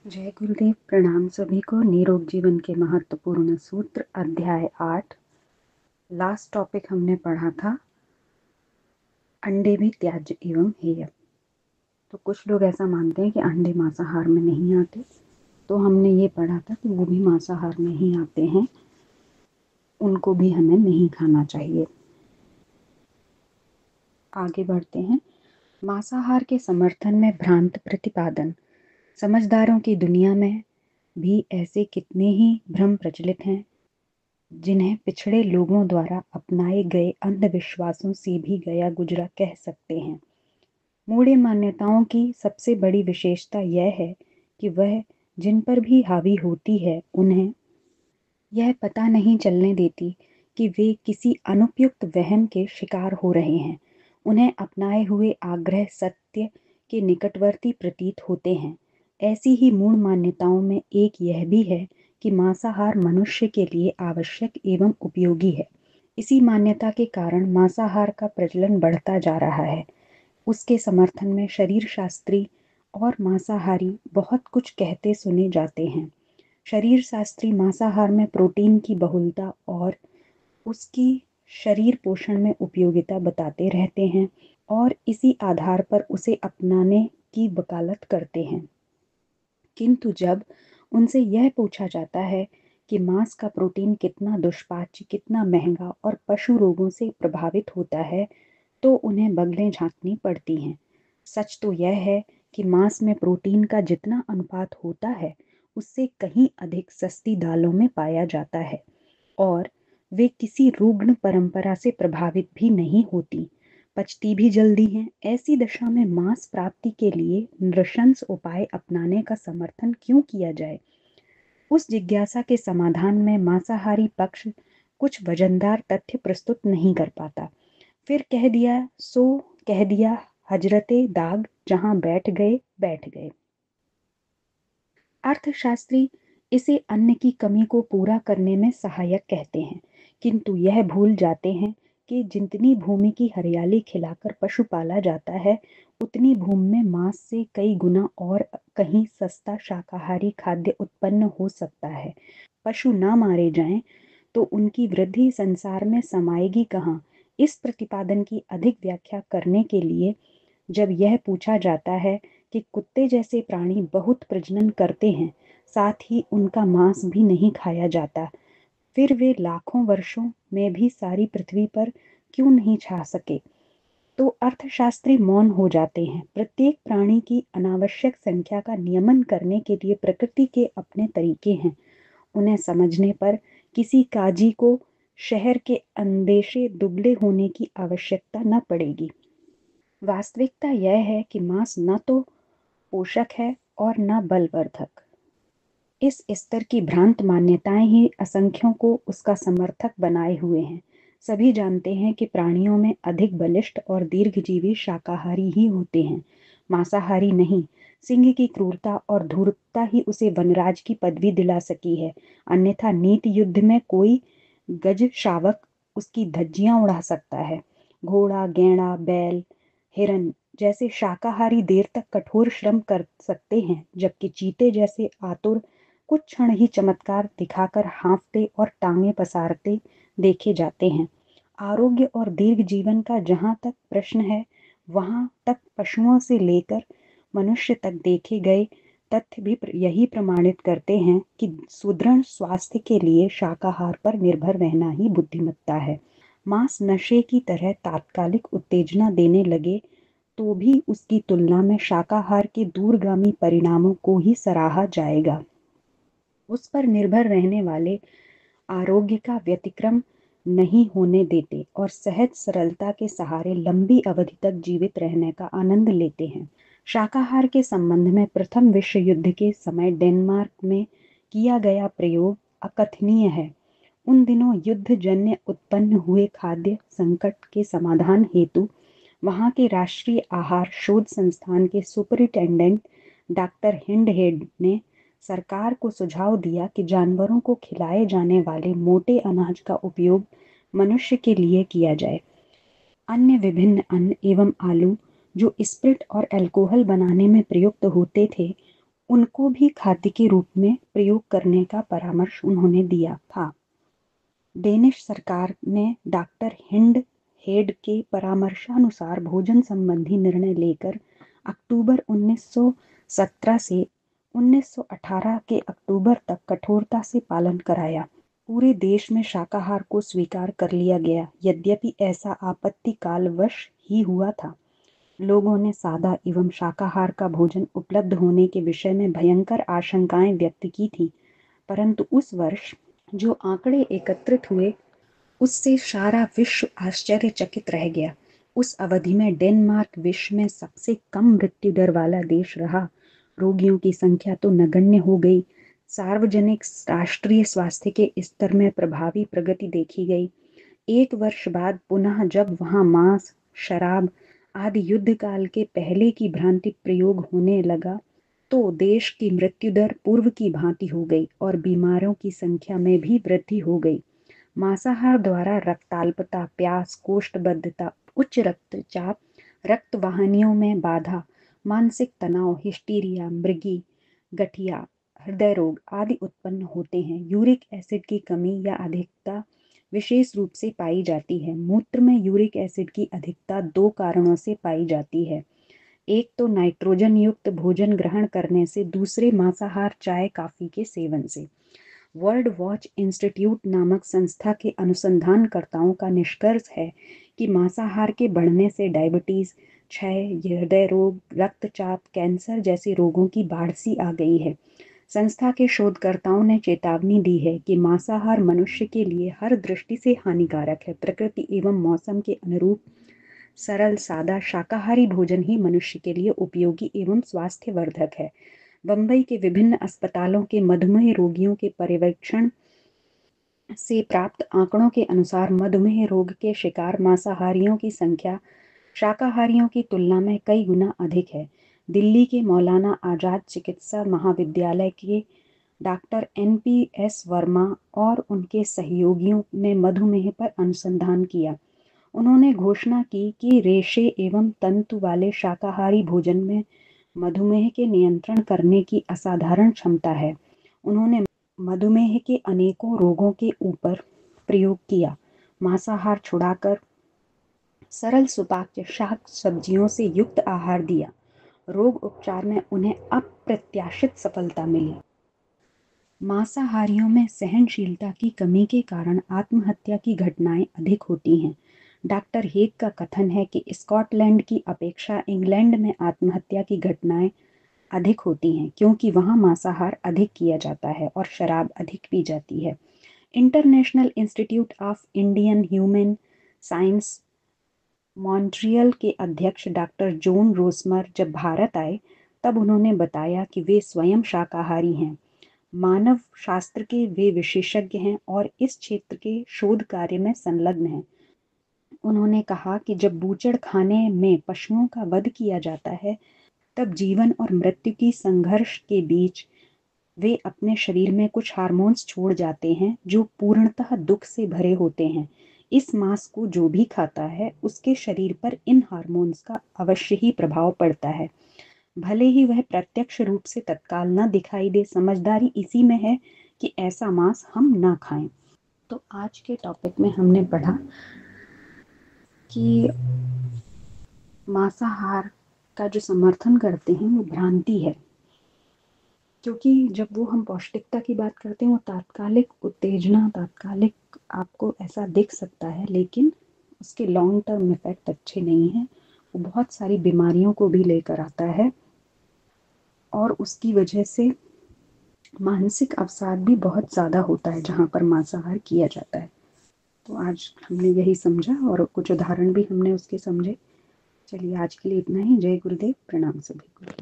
जय गुरुदेव। प्रणाम सभी को। निरोग जीवन के महत्वपूर्ण सूत्र अध्याय 8। लास्ट टॉपिक हमने पढ़ा था अंडे भी त्याज्य एवं हेय। तो कुछ लोग ऐसा मानते हैं कि अंडे मांसाहार में नहीं आते, तो हमने ये पढ़ा था कि वो भी मांसाहार में ही आते हैं, उनको भी हमें नहीं खाना चाहिए। आगे बढ़ते हैं। मांसाहार के समर्थन में भ्रांत प्रतिपादन। समझदारों की दुनिया में भी ऐसे कितने ही भ्रम प्रचलित हैं जिन्हें पिछड़े लोगों द्वारा अपनाए गए अंधविश्वासों से भी गया गुजरा कह सकते हैं। मूढ़ मान्यताओं की सबसे बड़ी विशेषता यह है कि वह जिन पर भी हावी होती है उन्हें यह पता नहीं चलने देती कि वे किसी अनुपयुक्त वहम के शिकार हो रहे हैं। उन्हें अपनाए हुए आग्रह सत्य के निकटवर्ती प्रतीत होते हैं। ऐसी ही मूढ़ मान्यताओं में एक यह भी है कि मांसाहार मनुष्य के लिए आवश्यक एवं उपयोगी है। इसी मान्यता के कारण मांसाहार का प्रचलन बढ़ता जा रहा है। उसके समर्थन में शरीर शास्त्री और मांसाहारी बहुत कुछ कहते सुने जाते हैं। शरीर शास्त्री मांसाहार में प्रोटीन की बहुलता और उसकी शरीर पोषण में उपयोगिता बताते रहते हैं और इसी आधार पर उसे अपनाने की वकालत करते हैं। किंतु जब उनसे यह पूछा जाता है कि मांस का प्रोटीन कितना दुष्पाच्य, कितना महंगा और पशु रोगों से प्रभावित होता है, तो उन्हें बगलें झांकनी पड़ती हैं। सच तो यह है कि मांस में प्रोटीन का जितना अनुपात होता है उससे कहीं अधिक सस्ती दालों में पाया जाता है और वे किसी रुग्ण परंपरा से प्रभावित भी नहीं होती, पचती भी जल्दी हैं। ऐसी दशा में मांस प्राप्ति के लिए नृशंस उपाय अपनाने का समर्थन क्यों किया जाए? उस जिज्ञासा के समाधान में मांसाहारी पक्ष कुछ वजनदार तथ्य प्रस्तुत नहीं कर पाता। फिर कह दिया सो कह दिया, हजरते दाग जहां बैठ गए बैठ गए। अर्थशास्त्री इसे अन्न की कमी को पूरा करने में सहायक कहते हैं, किंतु यह भूल जाते हैं कि जितनी भूमि की हरियाली खिलाकर पशु पाला जाता है, उतनी भूमि में मांस से कई गुना और कहीं सस्ता शाकाहारी खाद्य उत्पन्न हो सकता है। पशु ना मारे जाएं तो उनकी वृद्धि संसार में समाएगी कहाँ? इस प्रतिपादन की अधिक व्याख्या करने के लिए जब यह पूछा जाता है कि कुत्ते जैसे प्राणी बहुत प्रजनन करते हैं, साथ ही उनका मांस भी नहीं खाया जाता, फिर वे लाखों वर्षों में भी सारी पृथ्वी पर क्यों नहीं छा सके? तो अर्थशास्त्री मौन हो जाते हैं। प्रत्येक प्राणी की अनावश्यक संख्या का नियमन करने के लिए प्रकृति के अपने तरीके हैं। उन्हें समझने पर किसी काजी को शहर के अंदेशे दुबले होने की आवश्यकता न पड़ेगी। वास्तविकता यह है कि मांस न तो पोषक है और न बलवर्धक। इस स्तर की भ्रांत मान्यताएं ही असंख्यों को उसका समर्थक बनाए हुए हैं। सभी जानते हैं कि प्राणियों में अधिक बलिष्ठ और दीर्घजीवी शाकाहारी ही होते हैं, मांसाहारी नहीं। सिंह की क्रूरता और धूर्तता ही उसे वनराज की पदवी दिला सकी है, अन्यथा नीति युद्ध में कोई गज शावक उसकी धज्जियां उड़ा सकता है। घोड़ा, गैंडा, बैल, हिरन जैसे शाकाहारी देर तक कठोर श्रम कर सकते हैं, जबकि चीते जैसे आतुर कुछ क्षण ही चमत्कार दिखाकर हाँफते और टांगे पसारते देखे जाते हैं। आरोग्य और दीर्घ जीवन का जहाँ तक प्रश्न है, वहाँ तक पशुओं से लेकर मनुष्य तक देखे गए तथ्य भी यही प्रमाणित करते हैं कि सुदृढ़ स्वास्थ्य के लिए शाकाहार पर निर्भर रहना ही बुद्धिमत्ता है। मांस नशे की तरह तात्कालिक उत्तेजना देने लगे तो भी उसकी तुलना में शाकाहार के दूरगामी परिणामों को ही सराहा जाएगा। उस पर निर्भर रहने वाले आरोग्य का व्यतिक्रम नहीं होने देते और सहज सरलता के सहारे लंबी अवधि तक जीवित रहने का आनंद लेते हैं। शाकाहार के संबंध में प्रथम विश्व युद्ध के समय डेनमार्क में किया गया प्रयोग अकथनीय है। उन दिनों युद्ध जन्य उत्पन्न हुए खाद्य संकट के समाधान हेतु वहां के राष्ट्रीय आहार शोध संस्थान के सुपरिटेंडेंट डॉक्टर हिंडहेड ने सरकार को सुझाव दिया कि जानवरों को खिलाए जाने वाले मोटे अनाज का उपयोग मनुष्य के लिए किया जाए। अन्य विभिन्न अन्न एवं आलू जो स्प्रिट और अल्कोहल बनाने में प्रयुक्त होते थे, उनको भी खाद्य के रूप में प्रयोग करने का परामर्श उन्होंने दिया था। डेनिश सरकार ने डॉक्टर हिंड हेड के परामर्शानुसार भोजन संबंधी निर्णय लेकर अक्टूबर 1917 से 1918 के अक्टूबर तक कठोरता से पालन कराया। पूरे देश में शाकाहार को स्वीकार कर लिया गया, यद्यपि ऐसा आपत्तिकालवश ही हुआ था। लोगों ने सादा एवं शाकाहार का भोजन उपलब्ध होने के विषय में भयंकर आशंकाएं व्यक्त की थी, परंतु उस वर्ष जो आंकड़े एकत्रित हुए उससे सारा विश्व आश्चर्यचकित रह गया। उस अवधि में डेनमार्क विश्व में सबसे कम मृत्यु दर वाला देश रहा। रोगियों की संख्या तो नगण्य हो गई। सार्वजनिक राष्ट्रीय स्वास्थ्य के स्तर में प्रभावी प्रगति देखी गई। एक वर्ष बाद पुनः जब वहां मांस, शराब आदि युद्ध काल के पहले की भांति प्रयोग होने लगा, तो देश की मृत्यु दर पूर्व की भांति हो गई और बीमारों की संख्या में भी वृद्धि हो गई। मांसाहार द्वारा रक्ताल्पता, प्यास, कोष्ठबद्धता, उच्च रक्तचाप, रक्त वाहिनियों में बाधा, मानसिक तनाव, हिस्टीरिया, मृगी, गठिया, हृदय रोग आदि उत्पन्न होते हैं। यूरिक एसिड की कमी या अधिकता विशेष रूप से पाई जाती है। मूत्र में यूरिक एसिड की अधिकता 2 कारणों से पाई जाती है। एक तो नाइट्रोजन युक्त भोजन ग्रहण करने से, दूसरे मांसाहार, चाय, कॉफी के सेवन से। वर्ल्ड वॉच इंस्टीट्यूट नामक संस्था के अनुसंधानकर्ताओं का निष्कर्ष है कि मांसाहार के बढ़ने से डायबिटीज, क्षय, हृदय रोग, रक्तचाप, कैंसर जैसे रोगों की बाढ़ सी आ गई है। संस्था के शोधकर्ताओं ने चेतावनी दी है कि मांसाहार मनुष्य के लिए हर दृष्टि से हानिकारक है। प्रकृति एवं मौसम के अनुरूप सरल सादा शाकाहारी भोजन ही मनुष्य के लिए उपयोगी एवं स्वास्थ्यवर्धक है। बंबई के विभिन्न अस्पतालों के मधुमेह रोगियों के पर्यवेक्षण से प्राप्त आंकड़ों के अनुसार मधुमेह रोग के शिकार मांसाहारियों की संख्या शाकाहारियों की तुलना में कई गुना अधिक है। दिल्ली के मौलाना आजाद चिकित्सा महाविद्यालय के डॉक्टर NPS वर्मा और उनके सहयोगियों ने मधुमेह पर अनुसंधान किया। उन्होंने घोषणा की कि रेशे एवं तंतु वाले शाकाहारी भोजन में मधुमेह के नियंत्रण करने की असाधारण क्षमता है। उन्होंने मधुमेह के अनेकों रोगों के ऊपर प्रयोग किया। मांसाहार छुड़ाकर सरल सुपाच्य शाक सब्जियों से युक्त आहार दिया। रोग उपचार में उन्हें अप्रत्याशित सफलता मिली। मांसाहारियों में सहनशीलता की कमी के कारण आत्महत्या की घटनाएं अधिक होती हैं। डॉक्टर हेग का कथन है कि स्कॉटलैंड की अपेक्षा इंग्लैंड में आत्महत्या की घटनाएं अधिक होती हैं, क्योंकि वहां मांसाहार अधिक किया जाता है और शराब अधिक पी जाती है। International institute of Indian human science Montreal के अध्यक्ष डॉक्टर जॉन रोसमर जब भारत आए, तब उन्होंने बताया कि वे स्वयं शाकाहारी हैं। मानव शास्त्र के वे विशेषज्ञ हैं और इस क्षेत्र के शोध कार्य में संलग्न हैं। उन्होंने कहा कि जब बूचड़ खाने में पशुओं का वध किया जाता है, तब जीवन और मृत्यु की संघर्ष के बीच वे अपने शरीर में कुछ हार्मोन्स छोड़ जाते हैं जो पूर्णतः दुख से भरे होते हैं। इस मांस को जो भी खाता है उसके शरीर पर इन हार्मोन्स का अवश्य ही प्रभाव पड़ता है, भले ही वह प्रत्यक्ष रूप से तत्काल न दिखाई दे। समझदारी इसी में है कि ऐसा मांस हम ना खाएं। तो आज के टॉपिक में हमने पढ़ा कि मांसाहार का जो समर्थन करते हैं वो भ्रांति है, क्योंकि जब वो हम पौष्टिकता की बात करते हैं वो तात्कालिक उत्तेजना, तात्कालिक आपको ऐसा दिख सकता है, लेकिन उसके लॉन्ग टर्म इफेक्ट अच्छे नहीं हैं। वो बहुत सारी बीमारियों को भी लेकर आता है और उसकी वजह से मानसिक अवसाद भी बहुत ज़्यादा होता है जहाँ पर मांसाहार किया जाता है। तो आज हमने यही समझा और कुछ उदाहरण भी हमने उसके समझे। चलिए आज के लिए इतना ही। जय गुरुदेव, प्रणाम सभी को।